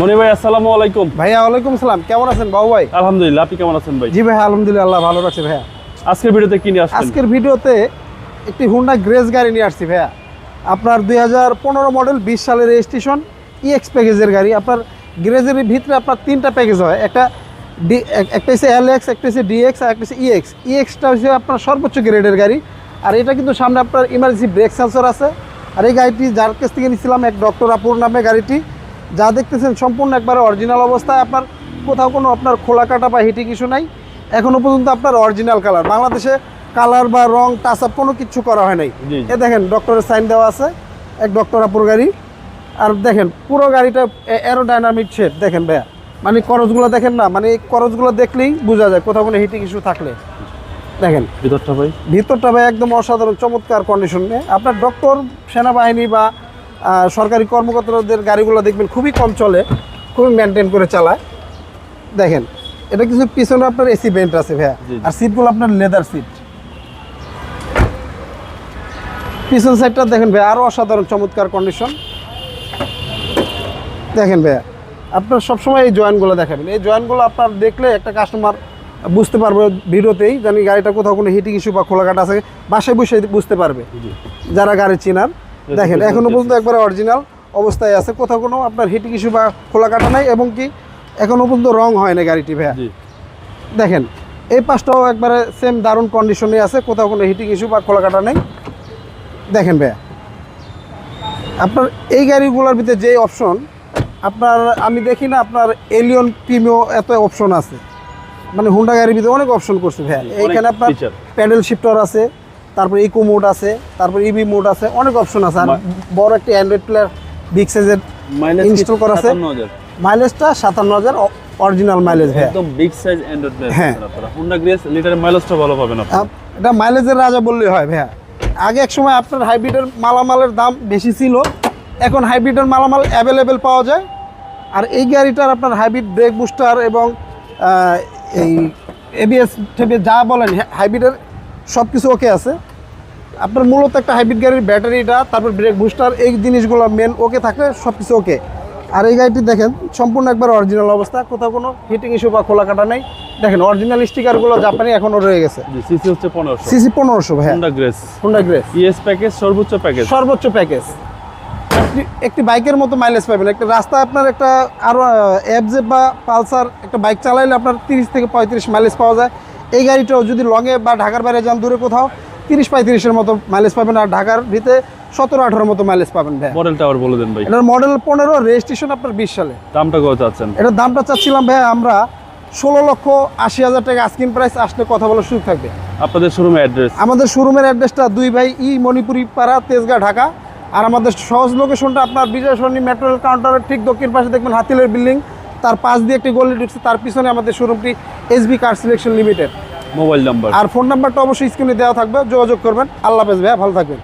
মনি ভাই আসসালামু আলাইকুম। ভাইয়া ওয়ালাইকুম সালাম, কেমন আছেন বাবু ভাই? আলহামদুলিল্লাহ, আপনি কেমন আছেন ভাই? জি ভাই আলহামদুলিল্লাহ, আল্লাহ ভালো রাখছে ভাইয়া। আজকের ভিডিওতে কি নিয়ে আসছেন? আজকের ভিডিওতে একটি হুন্ডা গ্রেস গাড়ি নিয়ে আসছি ভাইয়া। আপনার 2015 মডেল 20 সালের রেজিস্ট্রেশন, ইএক্স প্যাকেজের গাড়ি। আপনার গ্রেজের ভিতরে আপনার তিনটা প্যাকেজ হয়, একটা হচ্ছে এলএক্স, একটা হচ্ছে ডিএক্স, আর একটা হচ্ছে ইএক্স। ইএক্সটা হচ্ছে আপনার সর্বোচ্চ গ্রেডের গাড়ি। আর এটা কিন্তু সামনে আপনার ইমার্জেন্সি ব্রেক সেন্সর আছে। আর এই গাড়িটি যার কাছ থেকে নিয়েছিলাম এক ডক্টর আপুর নামে গাড়িটি, যা দেখতেছেন সম্পূর্ণ একবারে অরিজিনাল অবস্থায়। আপনার কোথাও কোনো আপনার খোলা কাটা বা হিটিং ইস্যু নাই। এখনও পর্যন্ত আপনার অরিজিনাল কালার, বাংলাদেশে কালার বা রং টাচ আপ কোনো কিছু করা হয় নাই। এ দেখেন ডক্টরের সাইন দেওয়া আছে, এক ডক্টর আপুর গাড়ি। আর দেখেন পুরো গাড়িটা অ্যারোডাইনামিক শেড দেখেন ভাইয়া, মানে করজগুলো দেখেন না, মানে এই করজগুলো দেখলেই বোঝা যায় কোথাও কোনো হিটিং ইস্যু থাকলে। দেখেন ভিতরটা ভাই একদম অসাধারণ চমৎকার কন্ডিশনে। আপনার ডক্টর, সেনাবাহিনী বা সরকারি কর্মকর্তাদের গাড়িগুলো দেখবেন খুবই কম চলে, খুবই মেনটেন করে চালায়। দেখেন এটা কিছু পিছনে আপনার এসি বেন্ট আছে ভাইয়া, আর সিটগুলো আপনার লেদার সিট। পিছন সাইডটা দেখেন ভাইয়া আরও অসাধারণ চমৎকার কন্ডিশন। দেখেন ভাইয়া আপনার সবসময় এই জয়েন্টগুলো দেখাবেন, এই জয়েন্টগুলো আপনার দেখলে একটা কাস্টমার বুঝতে পারবে ভিডিওতেই, জানি গাড়িটা কোথাও কোনো হিটিং ইস্যু বা খোলাকাটা আছে, বাসায় বসে বুঝতে পারবে যারা গাড়ি চেনার। দেখেন এখনো পর্যন্ত একবারে অরিজিনাল অবস্থায় আছে, কোথাও কোনো আপনার হিটিং ইস্যু বা খোলাকাটা নাই, এবং কি এখনো পর্যন্ত রং হয় না গাড়িটি ভাইয়া। দেখেন এই পাশটাও একবারে সেম দারুণ কন্ডিশনে আছে, কোথাও কোনো হিটিং ইস্যু বা খোলাকাটা নেই। দেখেন ভাইয়া আপনার এই গাড়িগুলোর ভিতরে যে অপশন আপনার আমি দেখি না, আপনার এলিয়ন প্রিমিও এত অপশন আছে, মানে হুন্ডা গাড়ির ভিতরে অনেক অপশন করছে ভাইয়া। এইখানে আপনার প্যাডেল শিফটার আছে, তারপর ইকো মোড আছে, তারপর ইভি মোড আছে, অনেক অপশন আছে। আর বড় একটা অ্যান্ড্রয়েড প্লেয়ার বিগ সাইজের ইনস্টল করা আছে। মাইলেজটা 57,000 অরিজিনাল মাইলেজ ভাইয়া, একদম বিগ সাইজ অ্যান্ড্রয়েড প্লেয়ার। হ্যাঁ হুন্ডা গ্রেস লিটারের মাইলেজটা ভালো পাবেন আপনারা। এটা মাইলেজের রাজা বললেই হয় ভাইয়া। আগে এক সময় আপনার হাইব্রিডের মালামালের দাম বেশি ছিল, এখন হাইব্রিডের মালামাল অ্যাভেলেবেল পাওয়া যায়। আর এই গাড়িটার আপনার হাইব্রিড ব্রেক বুস্টার এবং এই এবিএস থেকে যা বলেন হাইব্রিডের সব কিছু ওকে আছে। আপনার মূলত একটা হাইব্রিড গাড়ির ব্যাটারিটা, তারপর ব্রেক বুস্টার, এই জিনিসগুলো মেন ওকে থাকলে সব কিছু ওকে। আর এই গাড়িটি দেখেন সম্পূর্ণ একবার অরিজিনাল অবস্থা, কোথাও কোনো হিটিং ইস্যু বা খোলা কাটা নেই। দেখেন অরিজিনাল স্টিকারগুলো জাপানি এখনও রয়ে গেছে। সিসি হচ্ছে 1500, সিসি 1500 ভাই। হুন্ডা গ্রেস ইএস প্যাকেজ, সর্বোচ্চ প্যাকেজ। একটি বাইকের মতো মাইলেজ পাবেন। একটা রাস্তা আপনার একটা আরও এফজেড বা পালসার একটা বাইক চালাইলে আপনার 30 থেকে 35 মাইলেজ পাওয়া যায়। এই গাড়িটাও যদি লংয়ে বা ঢাকার বাইরে যান দূরে কোথাও 30-35-এর মতো মাইলেজ পাবেন, আর ঢাকার ভিতরে 17-18 মতো মাইলেজ পাবেন ভাই। মডেলটা আবার বলে দেন ভাই। এটার মডেল 15, রেজিস্ট্রেশন আপনার 20 সালে। দামটা কত চাচ্ছেন? এটার দামটা চাচ্ছিলাম ভাই আমরা 16,80,000 টাকা আস্কিং প্রাইস, আসলে কথা বলার সুযোগ থাকবে। আপনাদের শোরুমের অ্যাড্রেস? আমাদের শোরুমের অ্যাড্রেসটা 2 ভাই মণিপুরি পাড়া, তেজগাঁ, ঢাকা। আর আমাদের সহজ লোকেশনটা আপনার বিজয় সরণি মেট্রো রেল কাউন্টারের ঠিক দক্ষিণ পাশে দেখবেন হাতিলের বিল্ডিং, তার পাশ দিয়ে একটি গলি ঢুকছে, তার পিছনে আমাদের শোরুমটি SB car selection limited. Mobile number আর ফোন নাম্বারটা অবশ্যই স্ক্রিনে দেওয়া থাকবে, যোগাযোগ করবেন। আল্লাহ হাফেজ ভাইয়া, ভালো থাকবেন।